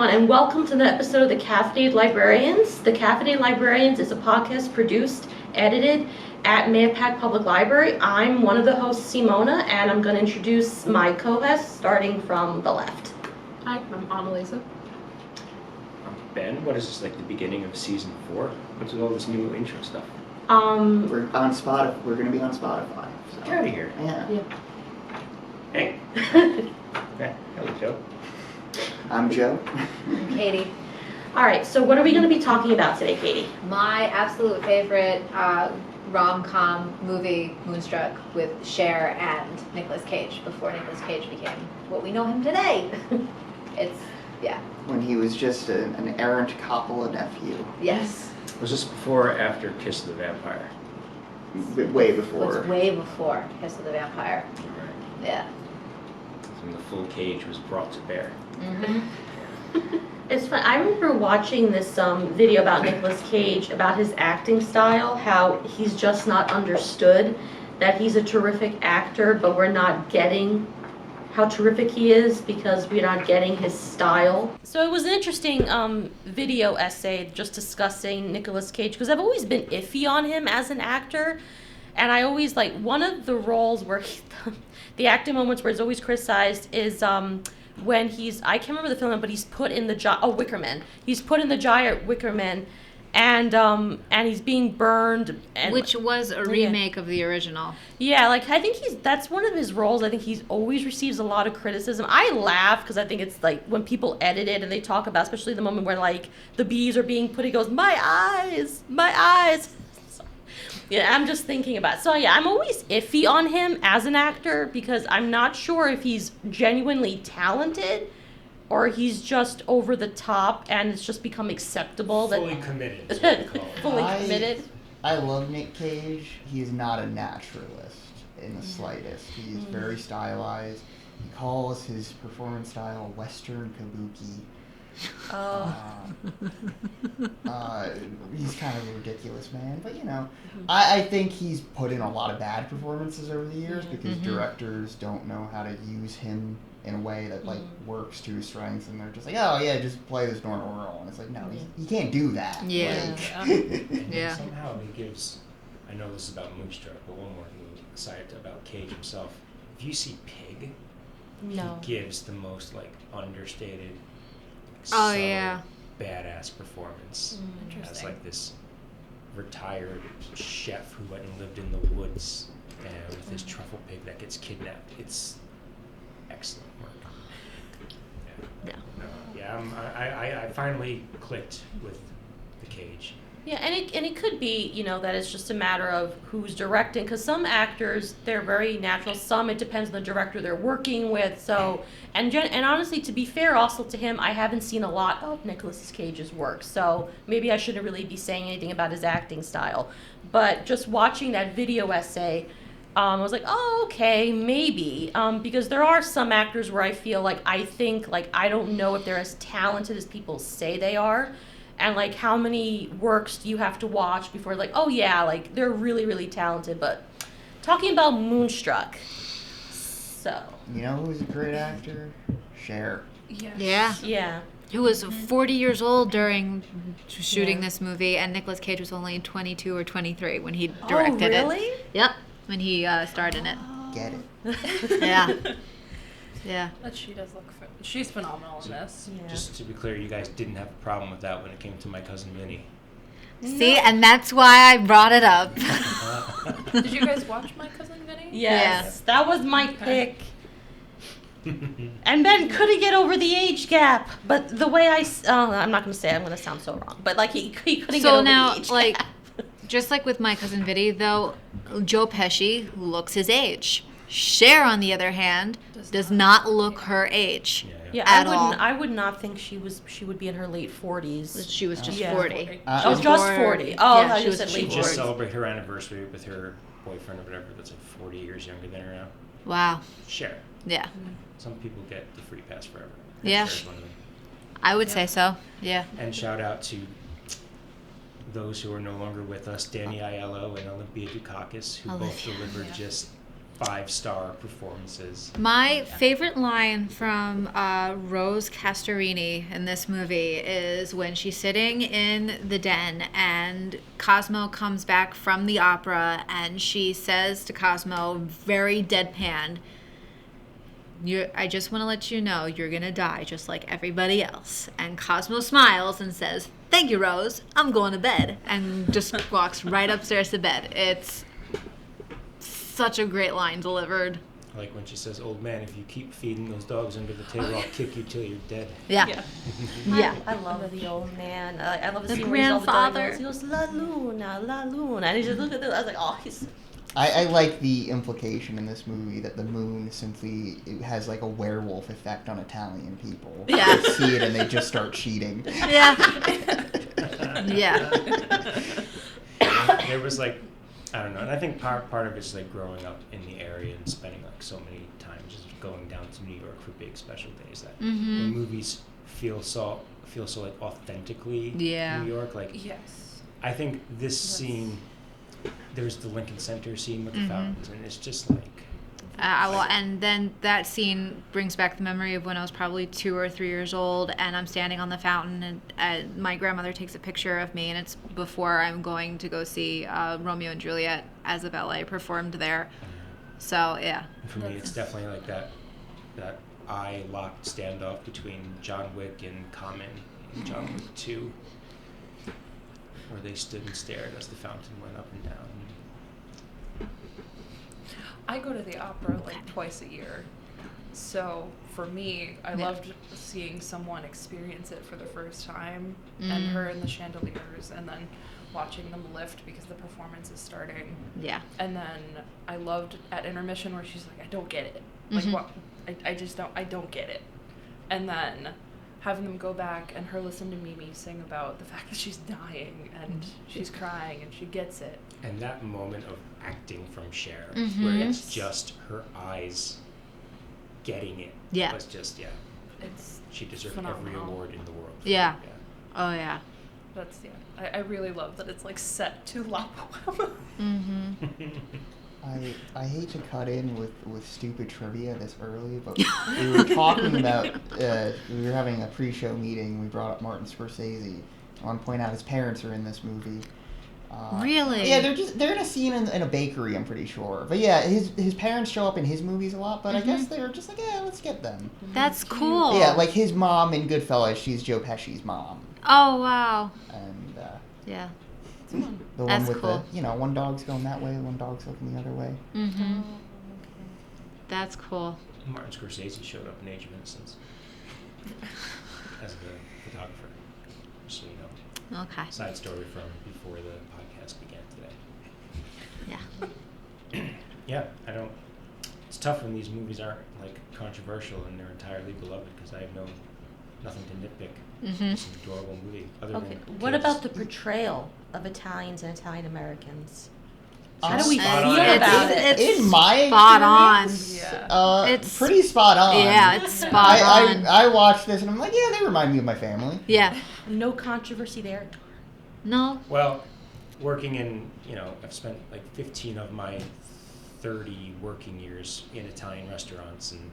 everyone, and welcome to the episode of the Caffeinated Librarians. The Caffeinated Librarians is a podcast produced, edited at Mahopac Public Library. I'm one of the hosts, Simona, and I'm going to introduce my co-hosts, starting from the left. Hi, I'm Annalisa. I'm Ben. What is this, like the beginning of season 4? What's with all this new intro stuff? We're on Spotify. We're going to be on Spotify. So. Get out of here. Yeah. Hey. Okay. Hello, Joe. I'm Joe. Katie. All right, so what are we going to be talking about today, Katie? My absolute favorite rom-com movie, Moonstruck, with Cher and Nicolas Cage, before Nicolas Cage became what we know him today. Yeah. When he was just an errant Coppola nephew. Yes. Was this before or after Kiss of the Vampire? Way It before. was way before Kiss of the Vampire. Right. Yeah. When the full Cage was brought to bear. Mm-hmm. It's fun. I remember watching this video about Nicolas Cage, about his acting style, how he's just not understood, that he's a terrific actor, but we're not getting how terrific he is because we're not getting his style. So it was an interesting video essay just discussing Nicolas Cage, because I've always been iffy on him as an actor, and I always like one of the roles where the acting moments where he's always criticized is when I can't remember the film, but he's put in the Wicker Man. He's put in the giant Wicker Man, and he's being burned. Which was a remake of the original. Yeah, like I think that's one of his roles. I think he's always receives a lot of criticism. I laugh because I think it's like when people edit it and they talk about, especially the moment where like the bees are being put, he goes, my eyes. Yeah, I'm just thinking about it. So yeah, I'm always iffy on him as an actor because I'm not sure if he's genuinely talented or he's just over the top and it's just become acceptable. Fully committed. Is what we call it. Fully committed. I love Nick Cage. He is not a naturalist in the slightest. He is very stylized. He calls his performance style Western Kabuki. Oh. He's kind of a ridiculous man, but you know, I think he's put in a lot of bad performances over the years because directors don't know how to use him in a way that like works to his strengths, and they're just like, oh yeah, just play this normal role, and it's like, no, he can't do that. Yeah. And somehow he gives, I know this is about Moonstruck, but one more thing aside about Cage himself. If you see Pig, No. he gives the most like understated, Oh, yeah. badass performance. As like this retired chef who went and lived in the woods with this truffle pig that gets kidnapped. It's excellent work. I finally clicked with the Cage. Yeah, and it could be, you know, that it's just a matter of who's directing, because some actors, they're very natural. Some, it depends on the director they're working with. So, and honestly, to be fair also to him, I haven't seen a lot of Nicolas Cage's work. So maybe I shouldn't really be saying anything about his acting style. But just watching that video essay, I was like, oh, okay, maybe. Because there are some actors where I feel like I don't know if they're as talented as people say they are. And like how many works do you have to watch before like, oh yeah, like they're really, really talented. But talking about Moonstruck, so. You know who's a great actor? Cher. Yeah. Yeah. Who was 40 years old during shooting this movie, and Nicolas Cage was only 22 or 23 when he directed it. Oh, really? Yep, when he starred in it. Get it. Yeah. Yeah. But she does look, she's phenomenal in this. Yeah. Just to be clear, you guys didn't have a problem with that when it came to My Cousin Vinny. See, and that's why I brought it up. Did you guys watch My Cousin Vinny? Yes, that was my pick. And Ben couldn't get over the age gap, but the way I'm not going to say it, I'm going to sound so wrong, but like he couldn't get over the age like, gap. just like with My Cousin Vinny, though, Joe Pesci looks his age. Cher, on the other hand, does not look her age. Yeah, at all. I would not think she would be in her late 40s. She was just Yeah. 40. Just 40. Yeah, Oh, I thought she you was said She late just 40s. celebrated her anniversary with her boyfriend or whatever that's like 40 years younger than her now. Wow. Cher. Yeah. Some people get the free pass forever. Yeah. Cher's one of them. I would say so. Yeah. And shout out to those who are no longer with us, Danny Aiello and Olympia Dukakis, who both Olympia, delivered just 5-star performances. My favorite line from Rose Castorini in this movie is when she's sitting in the den and Cosmo comes back from the opera and she says to Cosmo, very deadpan, I just want to let you know you're going to die just like everybody else. And Cosmo smiles and says, thank you, Rose. I'm going to bed. And just walks right upstairs to bed. It's such a great line delivered. Like when she says, old man, if you keep feeding those dogs under the table, I'll kick you till you're dead. Yeah. Yeah. I love the old man. I love the The scene where he's all the time. grandfather. He goes, La Luna, La Luna. And he just look at this. I was like, oh, he's... I like the implication in this movie that the moon simply has like a werewolf effect on Italian people. Yeah. They see it and they just start cheating. Yeah. Yeah. There was like, I don't know, and I think part of it's like growing up in the area and spending like so many times just going down to New York for big special days that when movies feel so like authentically Yeah. New York. Like Yes. I think this scene, there's the Lincoln Center scene with the fountains, and it's just like. Well, and then that scene brings back the memory of when I was probably 2 or 3 years old, and I'm standing on the fountain, and my grandmother takes a picture of me, and it's before I'm going to go see Romeo and Juliet as a ballet performed there. So yeah. For me, it's definitely like that eye-locked standoff between John Wick and Common in John Wick 2, where they stood and stared as the fountain went up and down. I go to the opera like twice a year. So for me, I loved seeing someone experience it for the first time and her in the chandeliers and then watching them lift because the performance is starting. Yeah. And then I loved at intermission where she's like, I don't get it. Like what? I just don't get it. And then having them go back and her listen to Mimi sing about the fact that she's dying and she's crying and she gets it. And that moment of acting from Cher, where it's just her eyes getting it, was just, It's she deserved phenomenal. every award in the world. Yeah. Oh yeah. That's I really love that it's like set to La Boheme. I hate to cut in with stupid trivia this early, but we were talking about, we were having a pre-show meeting, we brought up Martin Scorsese. I want to point out his parents are in this movie. Really? Yeah, they're in a scene in a bakery, I'm pretty sure. But yeah, his parents show up in his movies a lot, but I guess they're just like, yeah, let's get them. That's cool. Yeah, like his mom in Goodfellas, she's Joe Pesci's mom. Oh wow. And Yeah. the one That's with cool. the, one dog's going that way, one dog's looking the other way. That's cool. Martin Scorsese showed up in Age of Innocence as the photographer, just so you know. Okay. Side story from before the podcast began today. Yeah. Yeah, it's tough when these movies aren't like controversial and they're entirely beloved because I have nothing to nitpick. It's an adorable movie. Other Okay, than what kids. about the portrayal of Italians and Italian Americans? How It's do we spot feel on. about it? In my spot on. experience, It's- pretty spot on. Yeah, it's spot on. I watched this and I'm like, yeah, they remind me of my family. Yeah. No controversy there. No. Well, working in, I've spent like 15 of my 30 working years in Italian restaurants, and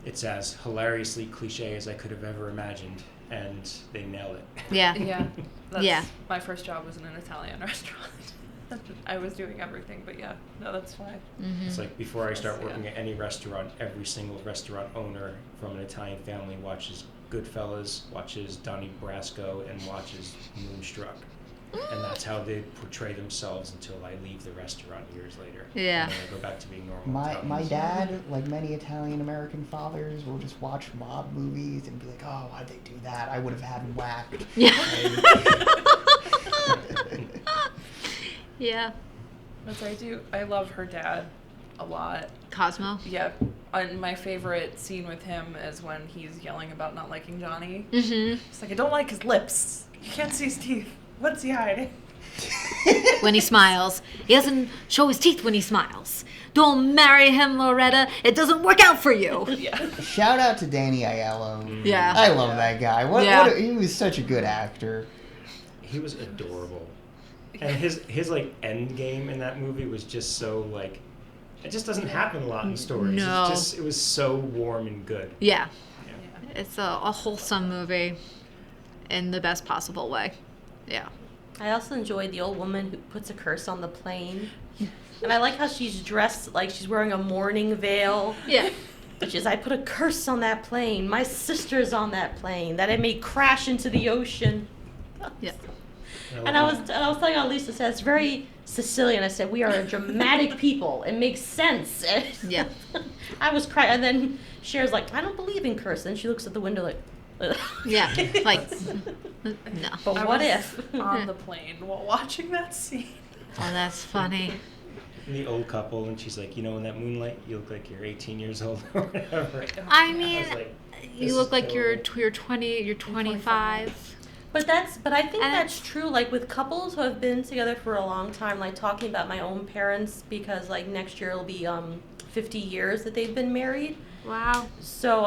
it's as hilariously cliche as I could have ever imagined, and they nail it. Yeah. Yeah. Yeah. My first job was in an Italian restaurant. I was doing everything, but yeah, no, that's fine. It's like before I start Yeah. working at any restaurant, every single restaurant owner from an Italian family watches Goodfellas, watches Donnie Brasco, and watches Moonstruck. And that's how they portray themselves until I leave the restaurant years later. Yeah. And then I go back to being normal. My Italians. dad, like many Italian American fathers, will just watch mob movies and be like, "Oh, why'd they do that? I would have had him whacked." Yeah. Yeah. That's what I do. I love her dad a lot. Cosmo. Yeah. And my favorite scene with him is when he's yelling about not liking Johnny. Mm-hmm. It's like, I don't like his lips. You can't see his teeth. What's he hiding? When he smiles. He doesn't show his teeth when he smiles. Don't marry him, Loretta. It doesn't work out for you. Yeah. Shout out to Danny Aiello. Yeah. I love that guy. He was such a good actor. He was adorable. And his like end game in that movie was just so like It just doesn't happen a lot in stories. No. It was so warm and good. Yeah. Yeah. It's a wholesome movie in the best possible way. Yeah. I also enjoyed the old woman who puts a curse on the plane. And I like how she's dressed like she's wearing a mourning veil. Yeah. Which is, I put a curse on that plane. My sister's on that plane. That it may crash into the ocean. Yeah. And I was telling Lisa, said it's very Sicilian. I said, we are a dramatic people. It makes sense. Yeah. I was crying. And then Cher's like, I don't believe in curse. And she looks at the window like, ugh. Yeah. Like, no. But I what was if? on the plane while watching that scene. Oh, that's funny. And the old couple, and she's like, in that moonlight, you look like you're 18 years old or whatever. I I mean, was like, this you is look like you're terrible. 20, you're 25. But I think And- that's true, like with couples who have been together for a long time, like talking about my own parents, because like next year it'll be 50 years that they've been married. Wow. So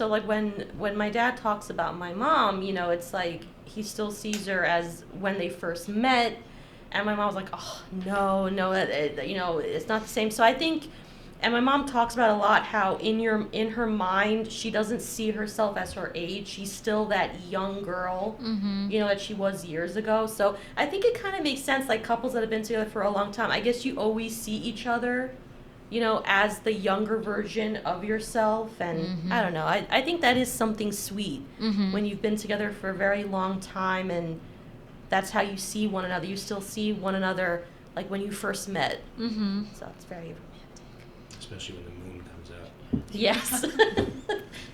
like when my dad talks about my mom, it's like he still sees her as when they first met, and my mom was like, oh no, that it's not the same. So I think, and my mom talks about a lot how in her mind she doesn't see herself as her age. She's still that young girl, that she was years ago. So I think it kind of makes sense, like couples that have been together for a long time. I guess you always see each other, as the younger version of yourself. And I don't know. I think that is something sweet when you've been together for a very long time, and that's how you see one another. You still see one another like when you first met. So it's very romantic. Especially when the moon comes out. Yes.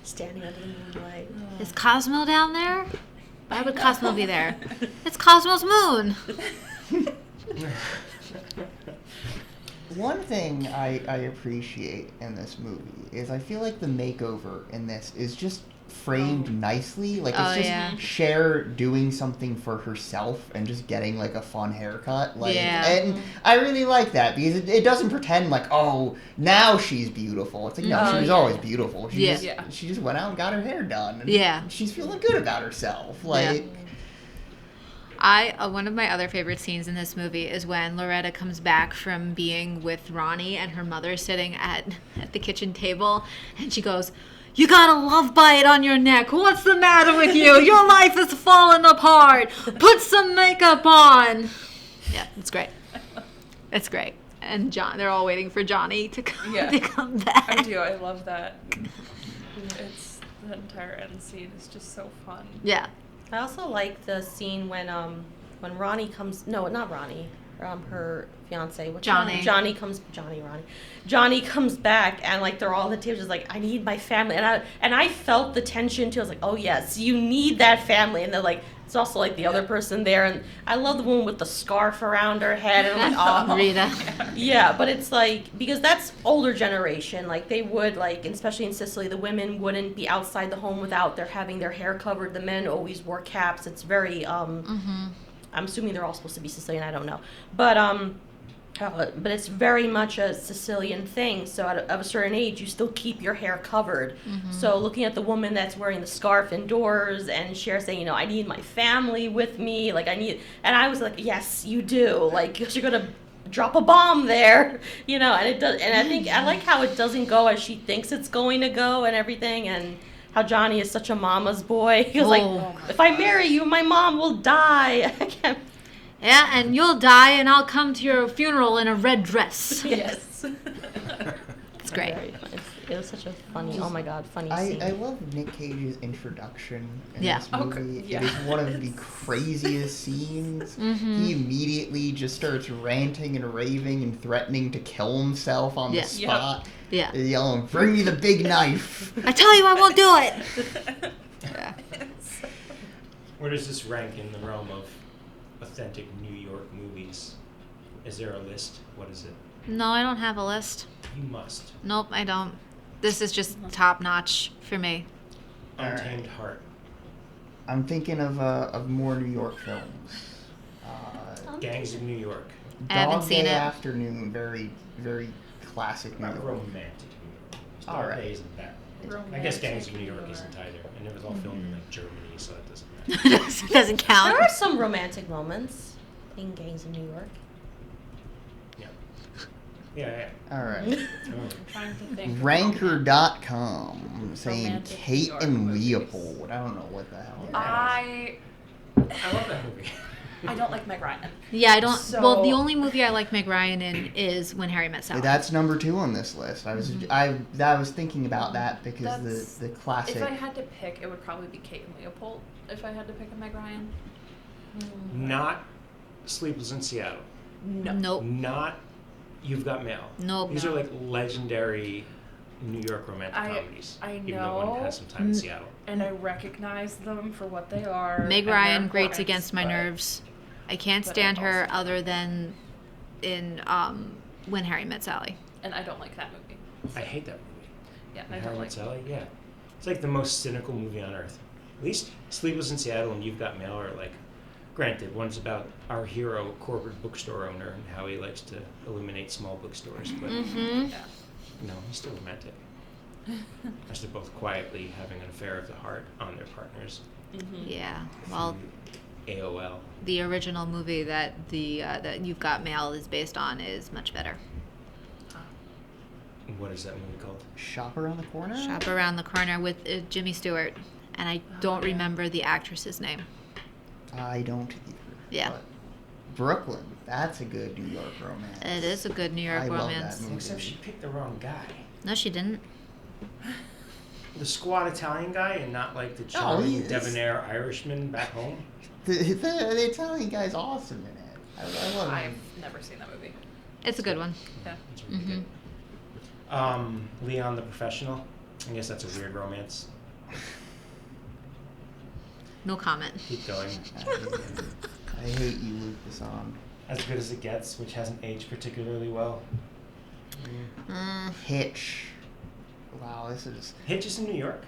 Standing under the moonlight. Is Cosmo down there? Why would Cosmo be there? It's Cosmo's moon. One thing I appreciate in this movie is I feel like the makeover in this is just framed nicely. Like, it's Oh, just yeah. Cher doing something for herself and just getting, like, a fun haircut. Like, Yeah. And I really like that because it doesn't pretend like, oh, now she's beautiful. It's like, no, Oh, she was yeah. always beautiful. She Yeah. just, Yeah. she just went out and got her hair done. And Yeah. she's feeling good about herself. Like, One of my other favorite scenes in this movie is when Loretta comes back from being with Ronnie and her mother sitting at the kitchen table, and she goes, "You got a love bite on your neck. What's the matter with you? Your life is falling apart. Put some makeup on." Yeah, it's great. It's great. And they're all waiting for Johnny to come, Yeah. to come back. I do. I love that. It's the entire end scene is just so fun. Yeah. I also like the scene when Ronnie comes. No, not Ronnie. Her fiance. Johnny. Johnny comes back, and like they're all at the table, just like, I need my family, and I felt the tension too. I was like, oh yes, you need that family, and they're like, it's also like the other person there, and I love the woman with the scarf around her head, and I'm like, oh, Rita. yeah, but it's like, because that's older generation, like they would, like, especially in Sicily, the women wouldn't be outside the home without having their hair covered. The men always wore caps. It's very I'm assuming they're all supposed to be Sicilian. I don't know, but it's very much a Sicilian thing. So at a certain age, you still keep your hair covered. So looking at the woman that's wearing the scarf indoors, and Cher saying, I need my family with me. Like and I was like, yes, you do. Like, you're gonna drop a bomb there, And it does. And I think I like how it doesn't go as she thinks it's going to go, and everything, and how Johnny is such a mama's boy. He was like, if I marry you, my mom will die. I can't. Yeah, and you'll die, and I'll come to your funeral in a red dress. Yes. It's great. Very fun. It was such a funny, oh my god, funny I scene. love Nick Cage's introduction in Yeah. this Oh, movie. yeah. It is one of the craziest scenes. He immediately just starts ranting and raving and threatening to kill himself on Yeah. the spot. Yeah. Yelling, "Bring me the big knife!" I tell you I won't do it. Yeah. Where does this rank in the realm of authentic New York movies? Is there a list? What is it? No, I don't have a list. You must. Nope, I don't. This is just top notch for me. All right. Untamed Heart. I'm thinking of more New York films. Gangs of New York. I haven't Dog seen Day it. Afternoon, very, very classic New Not York. romantic New York. All Dog right. Day isn't that. I guess Gangs of New York isn't either. And it was all filmed in like Germany, so it doesn't matter. It doesn't count. There are some romantic moments in Gangs of New York. Yeah. Yeah. All right. I'm trying to think. of Ranker.com saying Romantic Kate New York and movies. Leopold. I don't know what the hell. I love that movie. I don't like Meg Ryan. Yeah, I don't. Well, the So- only movie I like Meg Ryan in is When Harry Met Sally. That's number 2 on this list. I was thinking about that because That's- the classic. If I had to pick, it would probably be Kate and Leopold. If I had to pick a Meg Ryan. Not Sleepless in Seattle. No. Nope. Not You've Got Mail. Nope. These are like legendary New York romantic comedies. I Even though one know. has some time in Seattle. And I recognize them for what they are. Meg and their Ryan grates importance, against my but- nerves. I can't but stand I her also- other than in When Harry Met Sally. And I don't like that movie. I hate that movie. Yeah, I Harry don't Met like Sally, yeah. It's like the most cynical movie on earth. At least Sleepless in Seattle and You've Got Mail are like, granted, one's about our hero, corporate bookstore owner, and how he likes to eliminate small bookstores, but Mm-hmm. Yeah. no, he's still romantic. As they're both quietly having an affair of the heart on their partners. Mm-hmm. Yeah. Well, through AOL. the original movie that that You've Got Mail is based on is much better. What is that movie called? Shop Around the Corner? Shop Around the Corner with Jimmy Stewart, and I don't yeah. remember the actress's name. I don't either. Yeah. But Brooklyn. That's a good New York romance. It is a good New York I love romance. that movie. Except she picked the wrong guy. No, she didn't. The squat Italian guy and not like the Oh, charming he is. debonair Irishman back home. The Italian guy's awesome in it. I love I've him. never seen that movie. It's a good one. Yeah. It's really Mhm. good. Leon the Professional. I guess that's a weird romance. No comment. Keep going. I hate you, Luke Besson. As Good as It Gets, which hasn't aged particularly well. Hitch. Wow, this is. Hitch is in New York.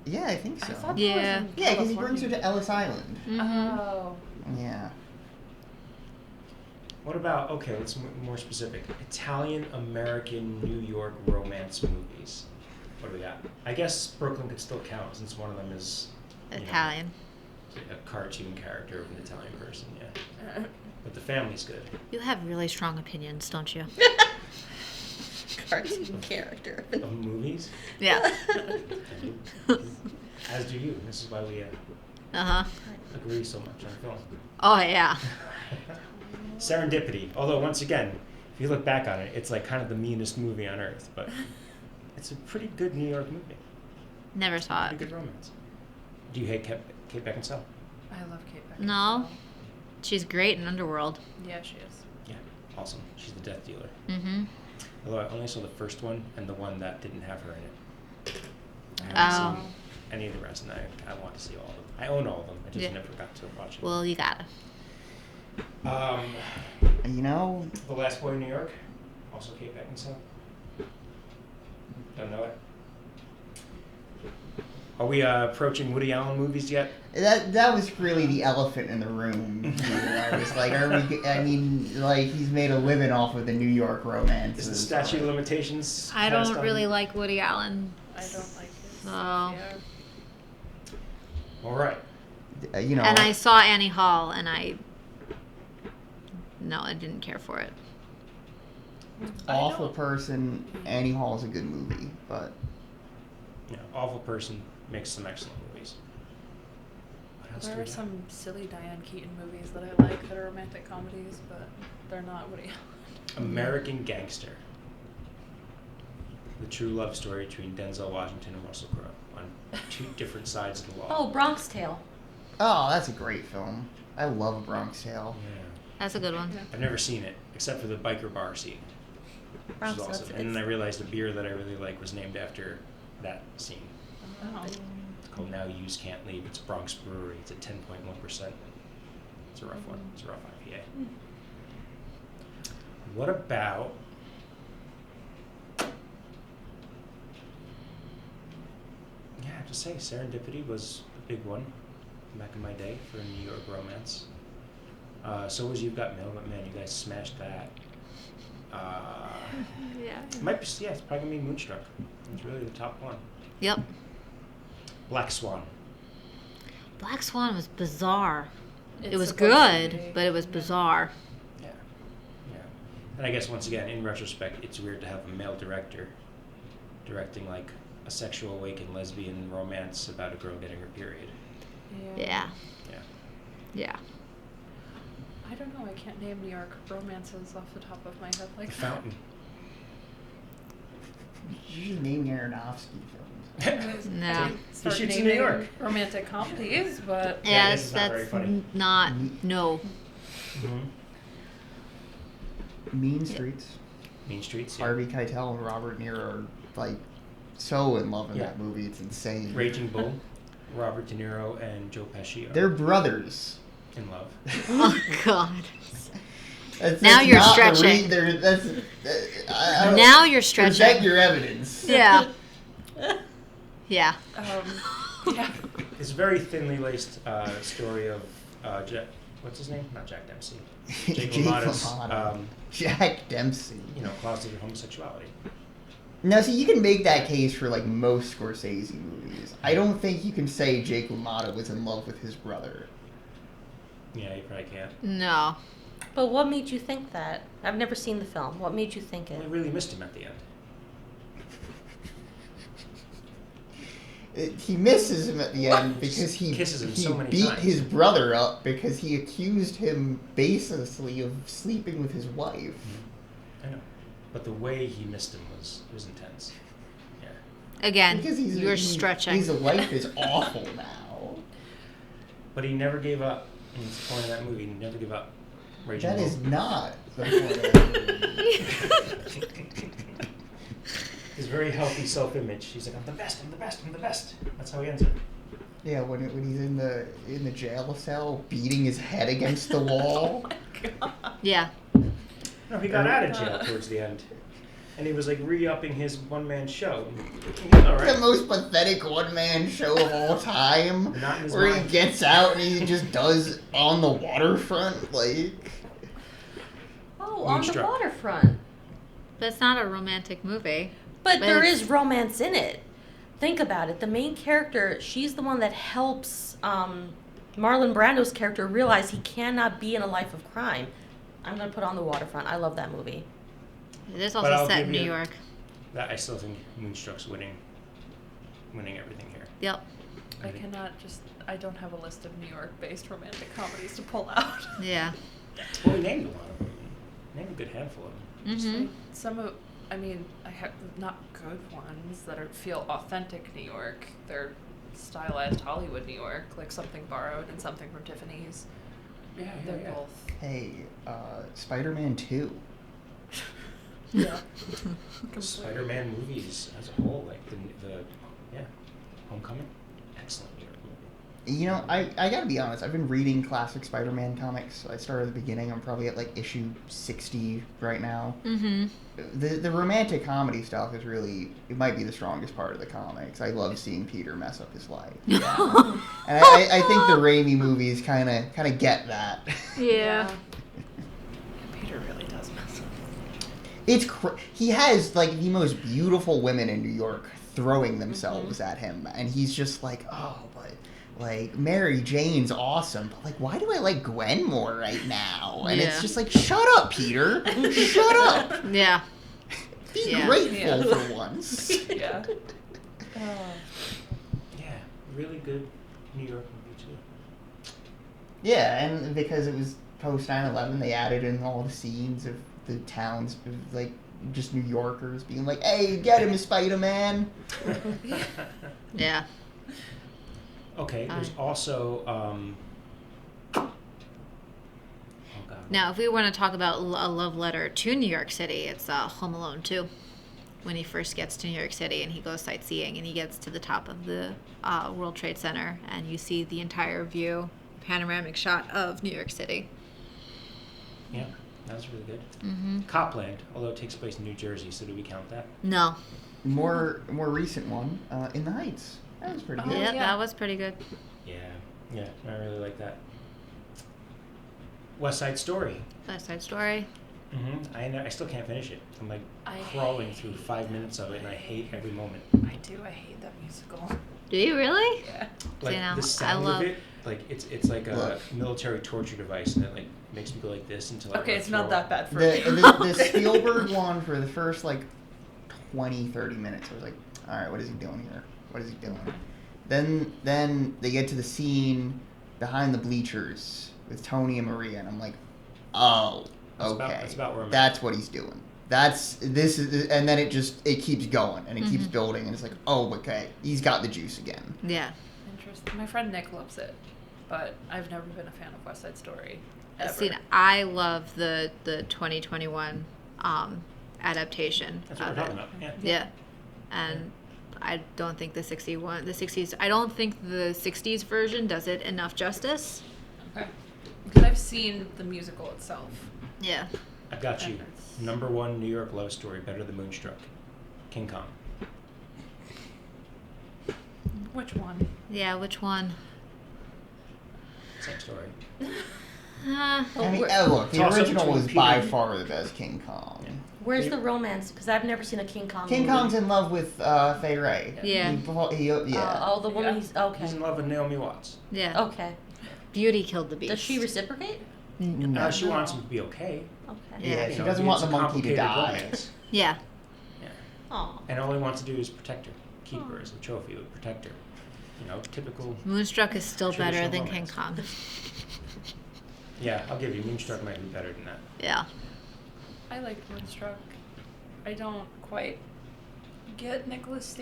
Yeah, I think so. I thought Yeah. that was in Yeah, because he brings her California. to Ellis Island. Mm-hmm. Oh. Yeah. What about, okay, let's more specific. Italian American New York romance movies. What do we got? I guess Brooklyn could still count since one of them is you know, Italian. a cartoon character of an Italian person, yeah. But the family's good. You have really strong opinions, don't you? Cartoon character. Of movies, Yeah. as do you. This is why we Uh-huh. agree so much on film. Oh, yeah. Serendipity. Although, once again, if you look back on it, it's like kind of the meanest movie on earth, but it's a pretty good New York movie. Never saw Pretty it. good romance. Do you hate Kate Beckinsale? I love Kate Beckinsale. No. She's great in Underworld. Yeah, she is. Yeah, awesome. She's the death dealer. Mm-hmm. Although I only saw the first one and the one that didn't have her in it. I Oh. haven't seen any of the rest, and I want to see all of them. I own all of them. I just Yeah. never got to watch it. Well, you gotta. You know, The Last Boy in New York, also Kate Beckinsale. Don't know it. Are we approaching Woody Allen movies yet? that was really the elephant in the room. Here. I was like, I mean, like he's made a living off of the New York romances. Is the statute of limitations? I passed don't on? really like Woody Allen. I don't like his So- stuff, yeah. All right. You know, And I saw Annie Hall, and I didn't care for it. Awful I don't- Person. Annie Hall is a good movie, but Yeah, Awful Person makes some excellent movies. What else do There we are got? some silly Diane Keaton movies that I like that are romantic comedies, but they're not Woody Allen. American Gangster. The true love story between Denzel Washington and Russell Crowe on two different sides of the law. Oh, Bronx Tale. oh, that's a great film. I love A Bronx Tale. Yeah. That's a good one. Yeah. I've never seen it, except for the biker bar scene, which Bronx is Tale, awesome. it's- And then I realized the beer that I really like was named after that scene. Oh. It's called Now Yous Can't Leave. It's Bronx Brewery. It's at 10.1%. It's a rough one. It's a rough IPA. What about... Yeah, I have to say, Serendipity was a big one back in my day for a New York romance. So was You've Got Mail, but man, you guys smashed that. Yeah. It might be, yeah, it's probably gonna be Moonstruck. It's really the top one. Yep. Black Swan. Black Swan was bizarre. It's It was supposed to good, be. but it was bizarre. Yeah. Yeah. And I guess once again, in retrospect, it's weird to have a male director directing like a sexual awakened lesbian romance about a girl getting her period. Yeah. Yeah. Yeah. I don't know. I can't name New York romances off the top of my head like The Fountain. You should name Aronofsky films. No. Start He shoots in naming New York. romantic comedies, but Yeah, Yes, this is not very that's funny. not. No. Mean Streets. Mean Streets. Yeah. Harvey Keitel and Robert Niro are like so in love in Yeah. that movie. It's insane. Raging Bull. Robert De Niro and Joe Pesci are They're brothers. in love. Oh God. That's Now you're not the stretching. I don't- Now you're stretching. Present your evidence. Yeah. Yeah. yeah. It's a very thinly laced story of what's his name? Not Jack Dempsey. Jake Jake LaMotta's, LaMotta. Jack Dempsey. closeted homosexuality. Now, see, you can make that case for like most Scorsese movies. I don't think you can say Jake LaMotta was in love with his brother. Yeah, you probably can't. No. But what made you think that? I've never seen the film. What made you think Well, it? I really missed him at the end. He misses him at the end because he Kisses him he so many beat times. his brother up because he accused him baselessly of sleeping with his wife. I know. But the way he missed him was intense. Yeah. Again, Because you're stretching. His life is awful now. But he never gave up. And it's the point of that movie. He never gave up. Raging That Bull. is not the point of the movie. His very healthy self-image. He's like, I'm the best, I'm the best, I'm the best. That's how he ends it. Yeah, when he's in the jail cell beating his head against the wall. Yeah. No, he got out of jail towards the end. And he was like re-upping his one-man show. He was all The right. most pathetic one-man show of all time. Not in his Where mind. he gets out and he just does on the waterfront, like... Oh, on the Moonstruck. waterfront. That's not a romantic movie. But But there it's- is romance in it. Think about it. The main character, she's the one that helps Marlon Brando's character realize he cannot be in a life of crime. I'm going to put on the waterfront. I love that movie. It is But also I'll set give in New you- York. That I still think Moonstruck's winning everything here. Yep. I don't have a list of New York-based romantic comedies to pull out. Yeah. Well, we named a lot of them. Named a good handful of them. Just, Mhm. like, I have not good ones that feel authentic New York. They're stylized Hollywood New York, like Something Borrowed and Something from Tiffany's. Yeah, They're both. Hey, Spider-Man 2. Yeah. Spider-Man movies as a whole, like the Homecoming, excellent New York movie. You know, I gotta be honest, I've been reading classic Spider-Man comics. I started at the beginning, I'm probably at like issue 60 right now. Mm-hmm. The romantic comedy stuff is really, it might be the strongest part of the comics. I love seeing Peter mess up his life. And I think the Raimi movies kind of get that. Yeah. Peter really does mess up. It's he has like the most beautiful women in New York throwing themselves at him, and he's just like, oh, but like Mary Jane's awesome, but like, why do I like Gwen more right now? And it's Yeah. just like, shut up, Peter, shut up, Yeah. be Yeah. grateful Yeah. for once. Yeah. Yeah, really good New York movie too. Yeah, and because it was post 9/11, they added in all the scenes of the towns, like just New Yorkers being like, "Hey, get him, Spider-Man." Yeah. Okay, there's also oh god. Now, if we want to talk about a love letter to New York City, it's Home Alone 2. When he first gets to New York City and he goes sightseeing and he gets to the top of the World Trade Center and you see the entire view, panoramic shot of New York City. Yeah, that was really good. Mm-hmm. Copland, although it takes place in New Jersey, so do we count that? No. More recent one, In the Heights. That was pretty Oh, good. Yeah, yeah. that was pretty good. Yeah, I really like that. West Side Story. West Side Story. I still can't finish it. I'm like I crawling through 5 minutes of it, and I hate every moment. I do. I hate that musical. Do you really? Yeah. Like know, the I sound love- of it Like it's like a Look. military torture device, and it like makes me go like this until I Okay, wanna it's not throw that up. bad for me. The Spielberg one for the first like 20-30 minutes, I was like, all right, what is he doing here? What is he doing? Then they get to the scene behind the bleachers with Tony and Maria, and I'm like, oh, okay, That's about where I'm at. that's what he's doing. And then it keeps going and it keeps building, and it's like, oh, okay, he's got the juice again. Yeah. Interesting. My friend Nick loves it, but I've never been a fan of West Side Story. Ever. See, I love the 2021 adaptation That's what of we're it. talking about. Yeah. Yeah, and I don't think the 60s. I don't think the 60s version does it enough justice. Okay. Because I've seen the musical itself. Yeah. I've got you. Number one New York love story, better than Moonstruck. King Kong. Which one? Yeah. Which one? Same story. Uh, I mean, look, the Toss up original between was by Peter- far the best King Kong. Where's the romance? Because I've never seen a King Kong King movie. Kong's in love with Fay Ray. Yeah. Yeah. Oh, the woman Yeah. he's okay. He's in love with Naomi Watts. yeah. Okay. Beauty killed the beast. Does she reciprocate? No. She wants him to be okay. Okay. Yeah, You she know, doesn't it's want a the monkey to complicated die. romance. Yeah. Yeah. Oh. And all he wants to do is protect her, keep her as a trophy, protect her. You know, typical. Moonstruck is still better Traditional than King romance. Kong. Yeah, I'll give you. Moonstruck might be better than that. Yeah. I like Moonstruck. I don't quite get Nicolas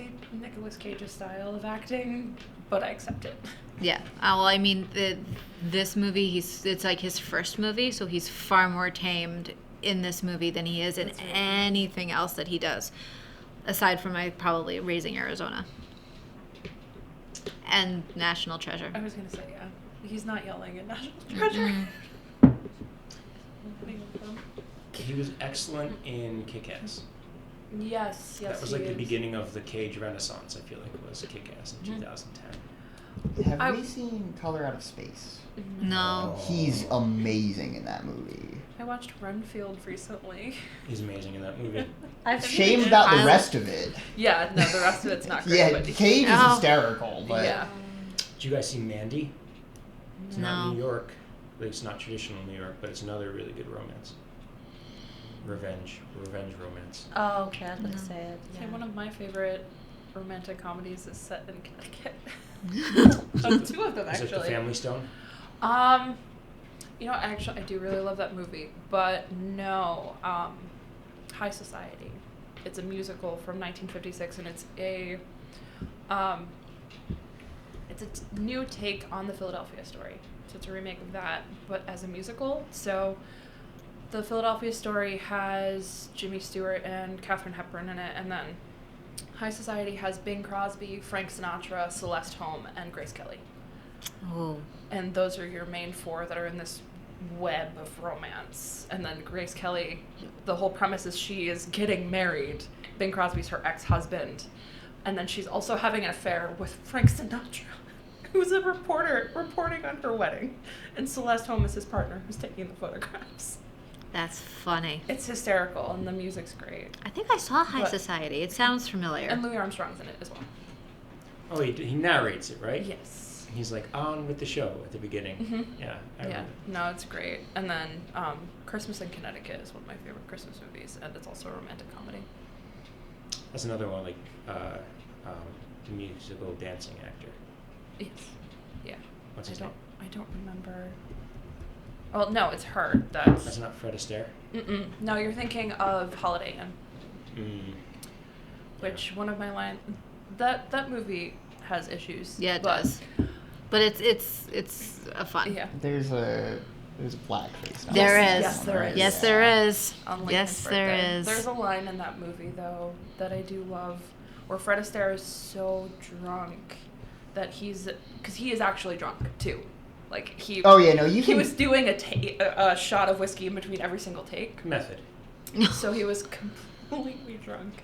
Cage's style of acting, but I accept it. Yeah. Well, I mean, this movie, it's like his first movie, so he's far more tamed in this movie than he is in That's right. anything else that he does, aside from probably Raising Arizona and National Treasure. I was gonna say, yeah. He's not yelling at National Treasure. He was excellent in Kick-Ass. Yes, yes. That was he like the is. beginning of the Cage Renaissance. I feel like it was Kick-Ass in 2010. Have I- we seen Color Out of Space? No. He's amazing in that movie. I watched Renfield recently. He's amazing in that movie. I've Shame seen about the I- rest of it. Yeah, no, the rest of it's not great. Yeah, but Cage is Oh. hysterical, but yeah. Did you guys see Mandy? It's not No. New York. Like, it's not traditional New York, but it's another really good romance. Revenge romance. Oh, okay. I was gonna say it. Say Yeah. one of my favorite romantic comedies is set in Connecticut. Two of them Is it The actually. Family Stone? You know, actually, I do really love that movie, but no, High Society. It's a musical from 1956, and it's a new take on the Philadelphia story. So it's a remake of that, but as a musical. So the Philadelphia story has Jimmy Stewart and Katharine Hepburn in it, and then High Society has Bing Crosby, Frank Sinatra, Celeste Holm, and Grace Kelly. Oh. And those are your main four that are in this web of romance. And then Grace Kelly, the whole premise is she is getting married. Bing Crosby's her ex-husband. And then she's also having an affair with Frank Sinatra, who's a reporter reporting on her wedding. And Celeste Holm is his partner who's taking the photographs. That's funny. It's hysterical, and the music's great. I think I saw High But- Society. It sounds familiar. And Louis Armstrong's in it as well. Oh, he narrates it, right? Yes. He's like on with the show at the beginning. Mhm. Yeah. I Yeah, remember. no, it's great. And then Christmas in Connecticut is one of my favorite Christmas movies, and it's also a romantic comedy. That's another one, like the musical dancing actor. Yes. Yeah. What's his name? I don't remember. Well, no, it's her. That's. That's not Fred Astaire. No, you're thinking of Holiday Inn, Mm. which one of my line. That movie has issues. Yeah, it but- does. But it's a fun. Yeah. there's a blackface. now. There Yes, is. yes, there is. Yes, there is. On Lincoln's Yes, there birthday. is. There's a line in that movie though that I do love, where Fred Astaire is so drunk that because he is actually drunk too, like he. Oh yeah, no, you He can. was doing a shot of whiskey in between every single take, Method. so he was completely drunk.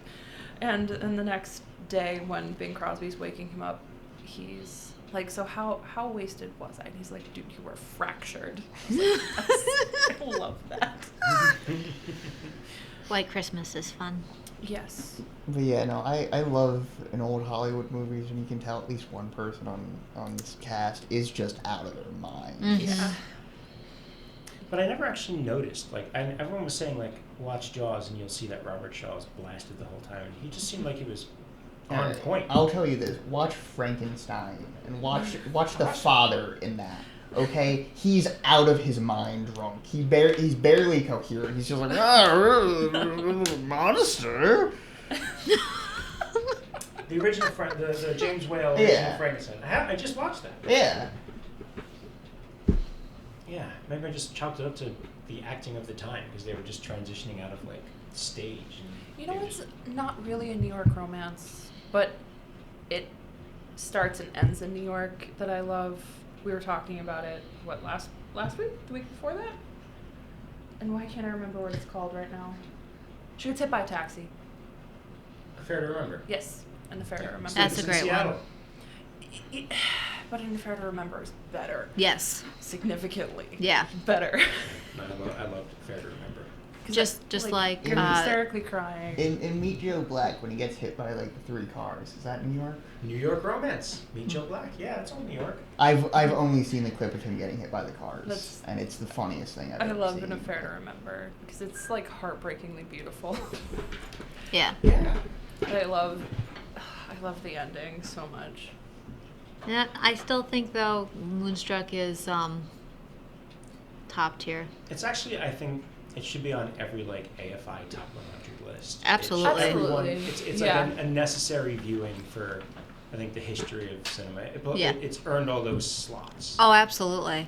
And the next day, when Bing Crosby's waking him up, he's like, "So how wasted was I?" And he's like, "Dude, you were fractured." I was like, I love that. White Christmas is fun. Yes. But yeah, no, I love in old Hollywood movies when you can tell at least one person on this cast is just out of their mind. Yeah. But I never actually noticed. Like, everyone was saying, like, watch Jaws and you'll see that Robert Shaw is blasted the whole time. And he just seemed like he was on point. I'll tell you this: watch Frankenstein and watch the father in that. Okay, he's out of his mind drunk. He's barely coherent. He's just like monster. The original, the James Whale original Frankenstein. I just watched that. Yeah. Yeah, maybe I just chalked it up to the acting of the time because they were just transitioning out of like stage. You know, They it's just- not really a New York romance, but it starts and ends in New York that I love. We were talking about it, what, last week? The week before that? And why can't I remember what it's called right now? She gets hit by a taxi. Fair to remember. Yes, and Affair to Remember. That's a It's in great Seattle. one. But an Affair to Remember is better. Yes. Significantly. Yeah. Better. No, I loved Fair to Remember. 'Cause Just it's, like, you're hysterically crying. In Meet Joe Black, when he gets hit by like 3 cars, is that New York? New York romance. Meet Joe Black. Yeah, it's all New York. I've only seen the clip of him getting hit by the cars, That's- and it's the funniest thing I've I ever love seen. an Affair to Remember because it's like heartbreakingly beautiful. Yeah. Yeah. I love the ending so much. Yeah, I still think though Moonstruck is top tier. It's actually, I think, it should be on every like AFI top 100 list. Absolutely. Everyone, Absolutely. it's Yeah. like a necessary viewing for, I think, the history of cinema. Yeah. It's earned all those slots. Oh, absolutely.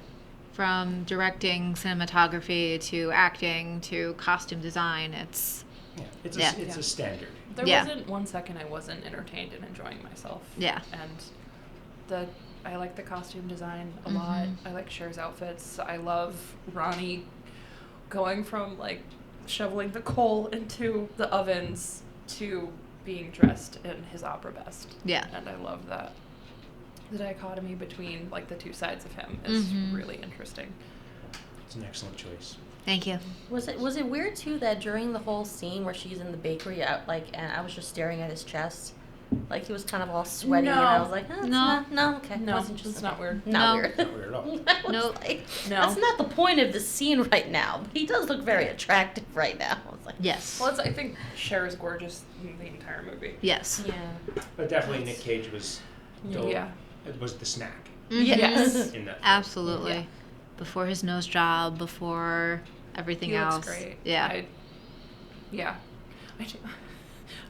From directing, cinematography to acting to costume design, it's Yeah, it's Yeah. a standard. There Yeah. wasn't one second I wasn't entertained and enjoying myself. Yeah. And I like the costume design a lot. Mhm. I like Cher's outfits. I love Ronnie going from like shoveling the coal into the ovens to being dressed in his opera best. Yeah. And I love that. The dichotomy between like the two sides of him is Mhm. really interesting. It's an excellent choice. Thank you. Was it weird too that during the whole scene where she's in the bakery, and I was just staring at his chest, like he was kind of all sweaty, and I was like, oh, no, okay, No, wasn't just it's not weird. Not No. weird. Not weird at all. I was Nope. like, No. that's not the point of the scene right now. But he does look very attractive right now. I was like, Yes. Well, I think Cher is gorgeous in the entire movie. Yes. yeah, But definitely Nick Cage was Yeah. it was the snack Mhm. Yes. in that film. Absolutely. Yeah. Before his nose job, before everything He else. looks great. Yeah.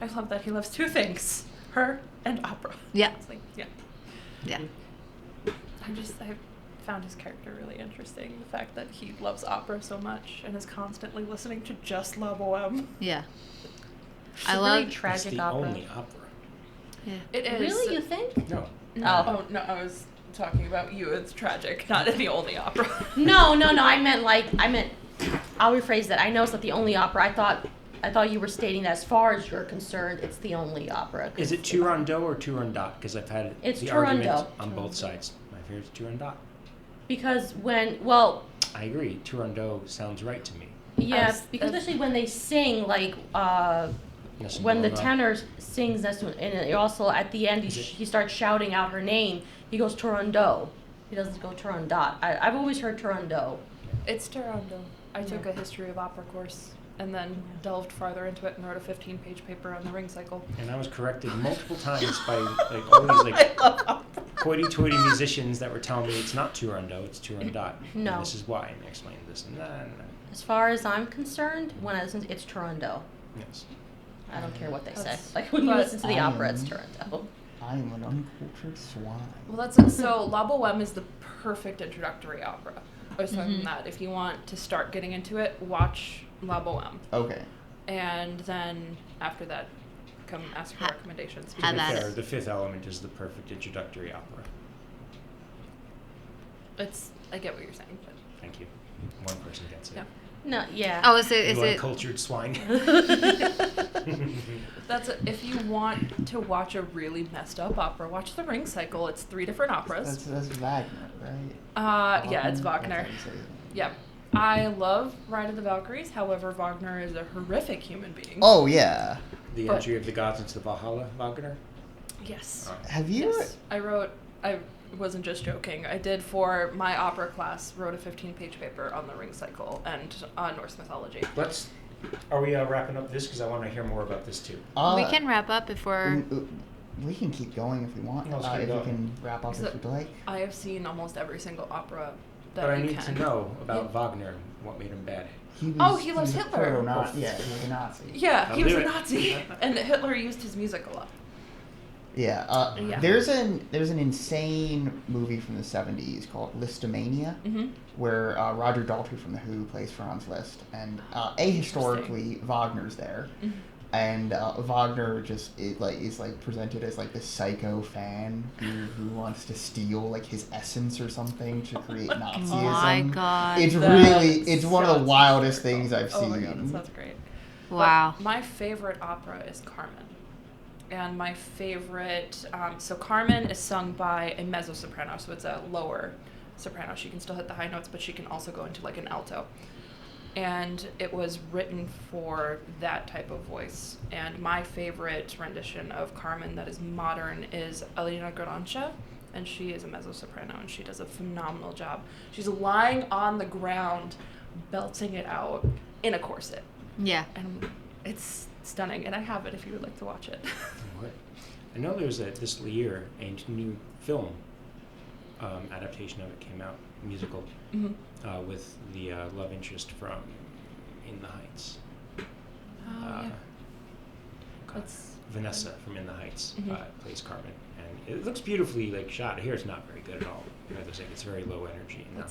I love that he loves two things: her and opera. Yeah. It's like, yeah. Yeah. I found his character really interesting. The fact that he loves opera so much and is constantly listening to just La Boheme. Yeah. It's I a love. very tragic it's the opera. only opera. Yeah. It is. Really, you think? No. No. Oh no, I was talking about you. It's tragic, not the only opera. No. I meant. I'll rephrase that. I know it's not the only opera. I thought you were stating that as far as you're concerned, it's the only opera. Is it Turandot or Turandot? Because I've had It's the argument Turandot. on both sides. My favorite's Turandot. Because I agree. Turandot sounds right to me. yeah, because especially when they sing, like, Listen, when the Turandot. tenor sings, and it also at the end Is it- he starts shouting out her name. He goes Turandot. He doesn't go Turandot. I've always heard Turandot. It's Turandot. I took a history of opera course and then delved farther into it and wrote a 15-page paper on the ring cycle. And I was corrected multiple times by like all these like hoity-toity musicians that were telling me it's not Turandot, it's Turandot. No. And this is why. And they explained this and that. And that. As far as I'm concerned, when I listen, it's Turandot. Yes. I don't care what they say. That's- Like when you but- listen to the opera, it's Turandot. I am an uncultured swine. Well, that's so La Boheme is the perfect introductory opera. I was talking that if you want to start getting into it, watch La Boheme, Okay. and then after that, come ask for Ha- recommendations. have To be at fair, it. The Fifth Element is the perfect introductory opera. I get what you're saying, but Thank you. One person gets it. Yeah. No, yeah. Oh, is it? Is You it? uncultured swine. if you want to watch a really messed up opera, watch the Ring Cycle. It's 3 different operas. That's Wagner, right? Yeah, it's Wagner. That's how you say his name. Yep. I love Ride of the Valkyries. However, Wagner is a horrific human being. Oh yeah. The But- entry of the gods into the Valhalla, Wagner? Yes. Have you? Yes. I wasn't just joking. I did for my opera class, wrote a 15-page paper on the ring cycle and Norse mythology. Are we wrapping up this? Because I want to hear more about this too. We can wrap up if we're. We can keep going if we want. Let's keep If going. you can wrap up if you'd like. I have seen almost every single opera that But I you need can. to know about Wagner, what made him bad. He loves was a Hitler. proto-Nazi. Yeah, he was a Nazi. Yeah, I'll he was do a it. Nazi, and Hitler used his music a lot. Yeah. Yeah. There's an insane movie from the 70s called Listomania, Mm-hmm. where Roger Daltrey from The Who plays Franz Liszt, and ahistorically Wagner's there, Mhm. and Wagner just is presented as like this psycho fan who wants to steal like his essence or something to create Nazism. Oh my god. It's That it's one of the sounds wildest hysterical. things I've seen. Oh my god, that sounds great. Wow. But my favorite opera is Carmen. And my favorite, so Carmen is sung by a mezzo-soprano, so it's a lower soprano. She can still hit the high notes, but she can also go into like an alto. And it was written for that type of voice. And my favorite rendition of Carmen that is modern is Elena Garancha, and she is a mezzo-soprano, and she does a phenomenal job. She's lying on the ground, belting it out in a corset. Yeah. And it's stunning, and I have it if you would like to watch it. What? I know there's this year a new film adaptation of it came out, musical, with the love interest from In the Heights. Yeah. Vanessa from In the Heights Mhm. plays Carmen, and it looks beautifully shot. Here it's not very good at all. It's very low energy and not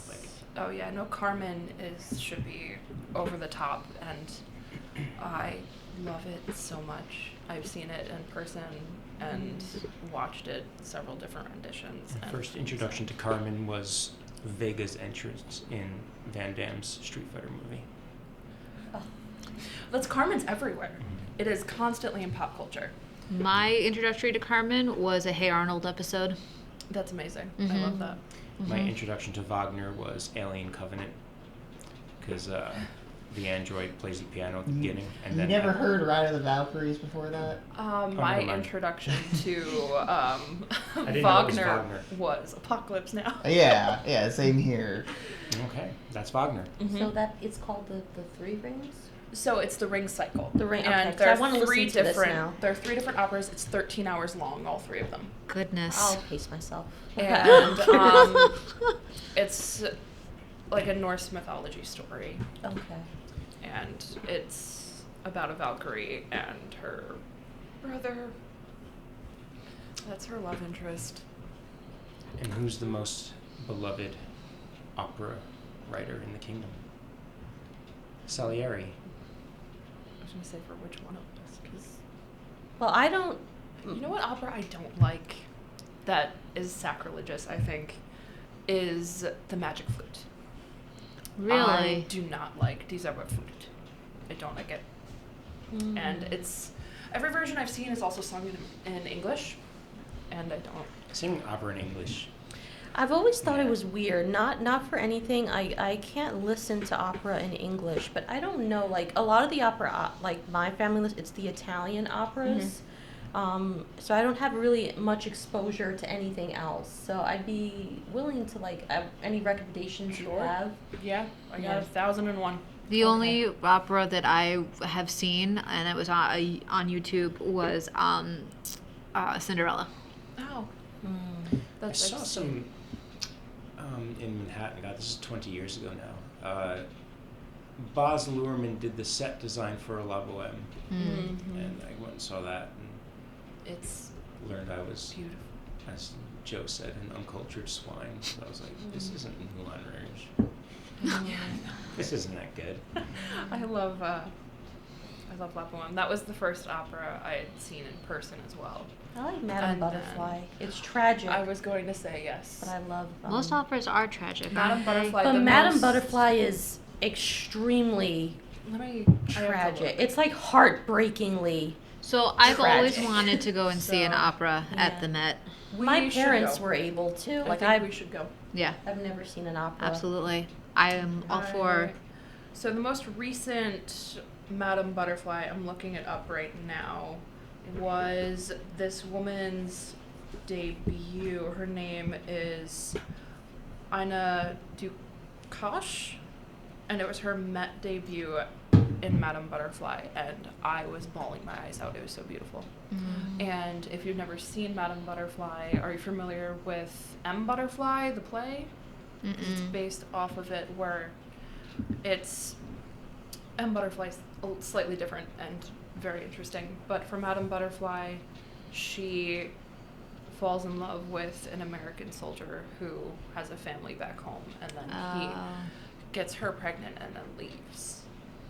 Oh yeah, no, Carmen should be over the top, and I love it so much. I've seen it in person and watched it several different renditions. The first introduction to Carmen was Vega's entrance in Van Damme's Street Fighter movie. That's Carmen's everywhere. It is constantly in pop culture. My introductory to Carmen was a Hey Arnold episode. That's amazing. I Mhm. love that. My introduction to Wagner was Alien Covenant, because the android plays the piano at the beginning, and You then never heard Ride of the Valkyries before that? My never mind. introduction to didn't know it was Wagner Wagner. was Apocalypse Now. Yeah, same here. Okay, that's Wagner. So that it's called the Three Rings. So it's the Ring Cycle. The Ring- okay, and 'cause there I are wanna three listen to this different. now. There are 3 different operas. It's 13 hours long, all 3 of them. Goodness. I'll pace myself. And it's like a Norse mythology story, Okay. and it's about a Valkyrie and her brother. That's her love interest. And who's the most beloved opera writer in the kingdom? Salieri. I was gonna say for which one of us, because Well, I don't. you know what opera I don't like that is sacrilegious, I think, is the Magic Flute. I Really? do not like Die Zauberflute. I don't like it. And it's every version I've seen is also sung in English, and I don't. Singing opera in English. I've always thought Yeah. it was weird. Not for anything. I can't listen to opera in English, but I don't know. Like a lot of the opera, like my family, it's the Italian operas. So I don't have really much exposure to anything else. So I'd be willing to any recommendations you Sure. have. Yeah, I Yeah. got 1001. The Okay. only opera that I have seen, and it was on YouTube, was Cinderella. Oh, I that's saw some in Manhattan. God, this is 20 years ago now. Baz Luhrmann did the set design for La Boheme, and I went and saw that It's and learned I was, beautiful. as Joe said, an uncultured swine. So I was like, this isn't Moulin Rouge. This isn't that good. I love La Boheme. That was the first opera I had seen in person as well. I like Madame And Butterfly. It's tragic, I was going to say yes. but I love. Most operas are tragic. Madame aren't they? Butterfly. But the Madame most- Butterfly is extremely Let me. I have to tragic. look. It's like heartbreakingly. So I've always Tragic. wanted to go and see an So, opera at yeah. the Met. My should parents go. were able to. I Like think I've we should go. Yeah, I've never seen an opera. absolutely. I am all for. So the most recent Madame Butterfly, I'm looking it up right now, was this woman's debut. Her name is Ina Dukash, and it was her Met debut in Madame Butterfly, and I was bawling my eyes out. It was so beautiful. And if you've never seen Madame Butterfly, are you familiar with M. Butterfly, the play? It's based off of it, where it's M. Butterfly's slightly different and very interesting. But for Madame Butterfly, she falls in love with an American soldier who has a family back home, and then he gets her pregnant and then leaves.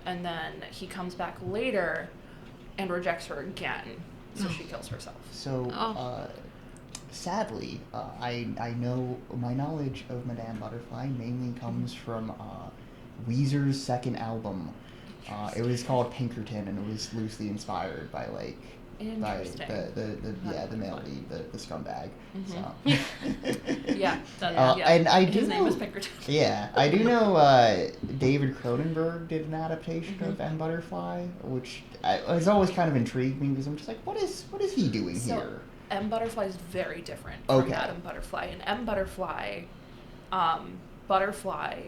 And then he comes back later and rejects her again, so she kills herself. So, sadly, I know my knowledge of Madame Butterfly mainly comes from Weezer's second album. It was called Pinkerton, and it was loosely inspired by Interesting. the male lead, the scumbag. So. Yeah, and I do his know, name was Pinkerton. Yeah, I do know David Cronenberg did an adaptation of M. Butterfly, which has always kind of intrigued me because I'm just like, what is he doing here? M. Butterfly is very different from Madame Butterfly. In M. Butterfly, Butterfly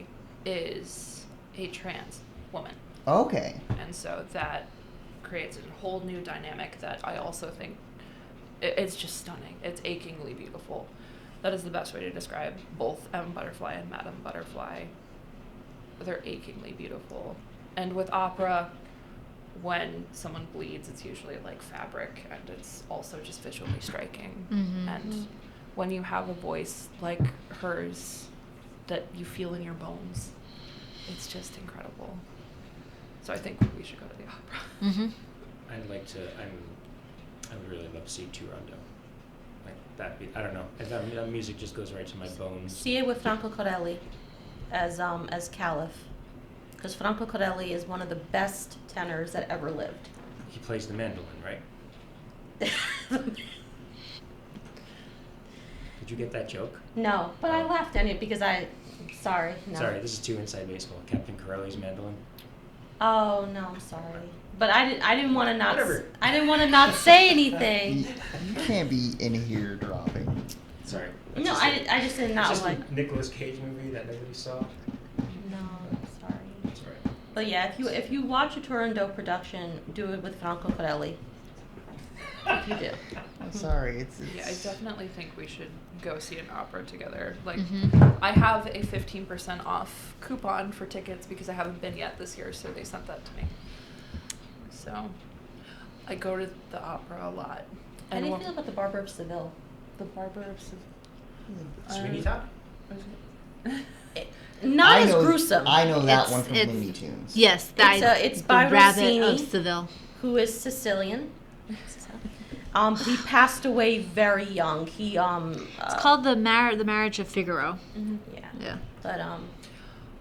is a trans woman. Okay. And so that creates a whole new dynamic that I also think it's just stunning. It's achingly beautiful. That is the best way to describe both M. Butterfly and Madame Butterfly. They're achingly beautiful. And with opera, when someone bleeds, it's usually like fabric, and it's also just visually striking. And when you have a voice like hers that you feel in your bones, it's just incredible. So I think we should go to the opera. I'd like to. I would really love to see Turandot. Like that. I don't know. That music just goes right to my bones. See it with Franco Corelli as Caliph, because Franco Corelli is one of the best tenors that ever lived. He plays the mandolin, right? Did you get that joke? No, but I laughed at it because sorry. No. Sorry, this is too inside baseball. Captain Corelli's mandolin. Oh no, I'm sorry. But I didn't want to not. Whatever. I didn't want to not say anything. You can't be in here dropping. Sorry. No, I just did not It's just like. a Nicolas Cage movie that nobody saw. No, I'm sorry. That's right. But yeah, if you watch a Turandot production, do it with Franco Corelli. If you do. I'm sorry. It's Yeah, I definitely think we should go see an opera together. Like, I have a 15% off coupon for tickets because I haven't been yet this year, so they sent that to me. So, I go to the opera a lot. How do you feel about the Barber of Seville? The Barber of Seville. Sweeney Todd? Not as gruesome. I know that It's- one from it's- Looney Tunes. Yes, It's the by Rabbit Rossini, of Seville. who is Sicilian. He passed away very young. He It's called the Marriage of Figaro. Yeah. Yeah. But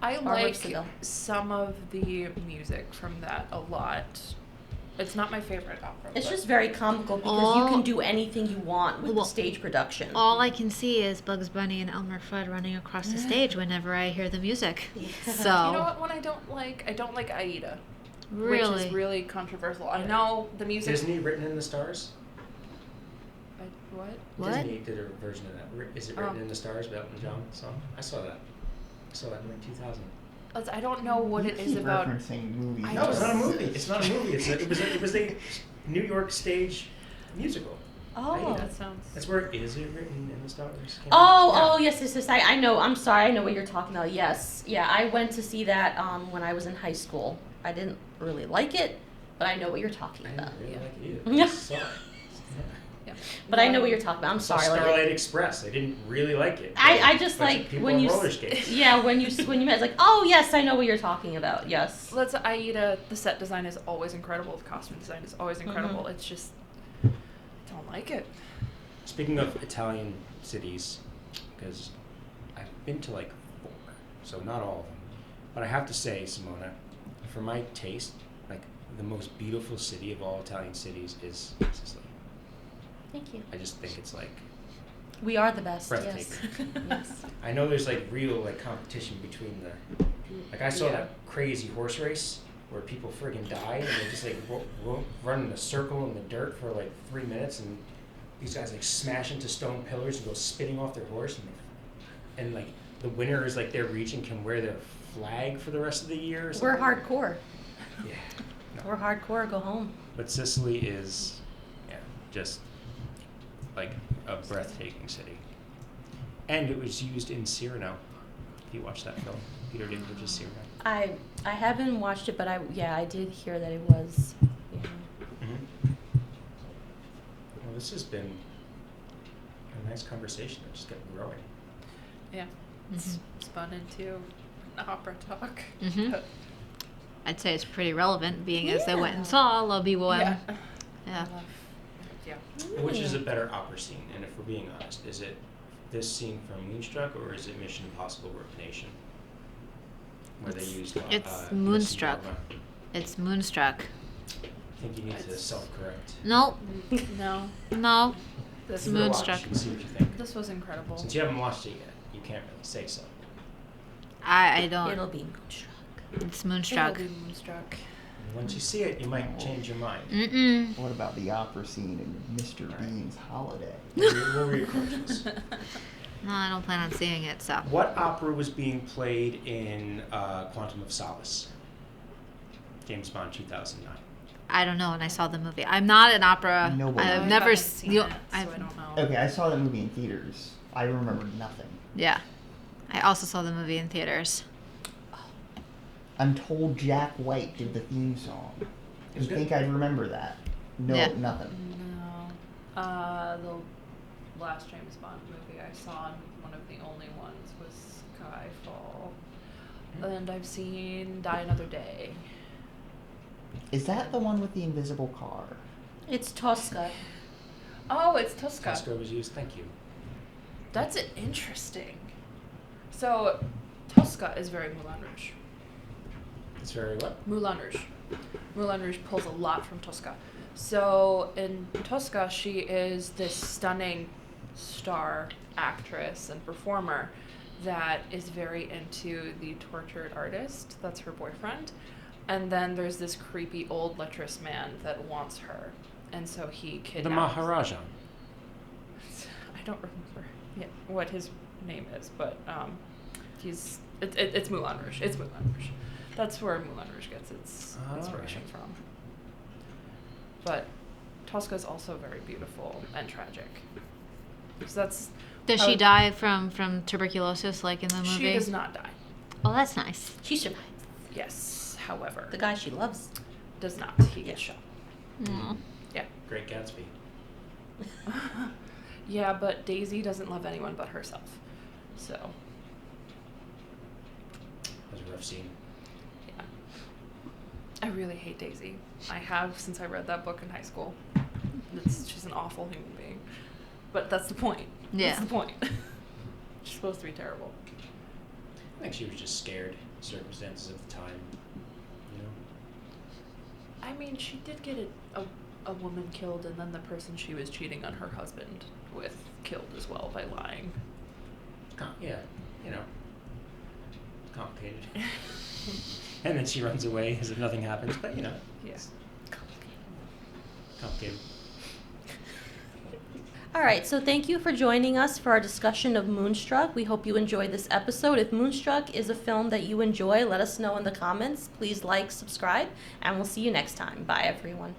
I Barber of like Seville. some of the music from that a lot. It's not my favorite opera. it's but just very comical because you All- can do anything you want with the Well, stage production. All I can see is Bugs Bunny and Elmer Fudd running across the stage whenever I hear the music. So, You know what one I don't like? I don't like Aida. really. Which is really controversial. I know the music. Disney Written in the Stars? What? What? Disney did a version of that. Is it Written in the Stars by Elton John song? I saw that in like 2000. I don't know what You it is keep about. referencing movies. I No, it's not a just- movie. It's not a movie. It was a New York stage musical. Oh. That sounds. That's where Is It Written in the Stars came Oh, from. oh, yes. I know. I'm sorry. I know what you're talking about. Yes. Yeah, I went to see that when I was in high school. I didn't really like it, but I know what you're talking I about. didn't really Yeah. like it either. Yeah. I saw it. Yeah. But I know what you're talking about. I'm Saw sorry. Starlight Express. I didn't really like it. I just Bunch of like people when on you roller skates. yeah when you met it's like, oh yes, I know what you're talking about. Yes. Let's Aida. The set design is always incredible. The costume design is always incredible. It's just don't like it. Speaking of Italian cities, because I've been to like 4, so not all of them, but I have to say, Simona, for my taste, like the most beautiful city of all Italian cities is Sicily. Thank you. I just think it's like We are the best. Yes. breathtaking. Yes. I know there's like real like competition between the, like I saw Yeah. that crazy horse race where people friggin' die and they just like run in a circle in the dirt for like 3 minutes, and these guys like smash into stone pillars and go spitting off their horse, and like the winner is like their region can wear their flag for the rest of the year. Or something. We're hardcore. Yeah. No. We're hardcore. Go home. But Sicily is, just like a breathtaking city. And it was used in Cyrano. If you watched that film, Peter Dinklage's Cyrano. I haven't watched it, but I did hear that it was. Yeah. Mm-hmm. Well, this has been a nice conversation. It just kept growing. Yeah. It's spun into an opera talk. Mm-hmm. I'd say it's pretty relevant, being as they went and saw L'Obi-Wan. Yeah. Yeah. Yeah. Which is a better opera scene? And if we're being honest, is it this scene from Moonstruck, or is it Mission Impossible: Rogue Nation, where they used It's Moonstruck. Dogma? It's Moonstruck. I think you need to self-correct. Nope. No. No. This, Give it a watch Moonstruck. and see what you think. this was incredible. Since you haven't watched it yet, you can't really say so. I don't. It'll be Moonstruck. It's Moonstruck. It'll be Moonstruck. Once you see it, you might change your mind. Mm-mm. What about the opera scene in Mr. Bean's Holiday? We'll reapproach this. No, I don't plan on seeing it, so. What opera was being played in Quantum of Solace? James Bond 2009. I don't know when I saw the movie. I'm not an opera. Nobody. I've I never haven't seen it, so I don't know. Okay, I saw that movie in theaters. I remember nothing. Yeah. I also saw the movie in theaters. I'm told Jack White did the theme song. It was You good. think I'd remember that? No, Yeah. nothing. No. The last James Bond movie I saw, and one of the only ones, was Skyfall. And I've seen Die Another Day. Is that the one with the invisible car? It's Tosca. Oh, it's Tosca. Tosca was used. Thank you. That's interesting. So, Tosca is very Moulin Rouge. It's very what? Moulin Rouge. Moulin Rouge pulls a lot from Tosca. So in Tosca, she is this stunning star actress and performer that is very into the tortured artist. That's her boyfriend. And then there's this creepy old lecherous man that wants her. And so he kidnaps... The Maharaja. I don't remember what his name is, but it's Moulin Rouge. It's Moulin Rouge. That's where Moulin Rouge gets its inspiration from. But Tosca is also very beautiful and tragic. So that's. Does she die from tuberculosis like in the movie? She does not die. Oh, that's nice. She survived. Yes, however, The guy she loves. does not. He gets shot. Mm. Yeah. Great Gatsby. Yeah, but Daisy doesn't love anyone but herself. So, That was a rough scene. yeah. I really hate Daisy. I have since I read that book in high school. She's an awful human being. But that's the point. Yeah. That's the point. She's supposed to be terrible. I think she was just scared. Circumstances of the time. You know. I mean, she did get a woman killed, and then the person she was cheating on her husband with killed as well by lying. Yeah. You know. Complicated. And then she runs away as if nothing happens. But you know. Yes. Complicated. All right, so thank you for joining us for our discussion of Moonstruck. We hope you enjoyed this episode. If Moonstruck is a film that you enjoy, let us know in the comments. Please like, subscribe, and we'll see you next time. Bye, everyone.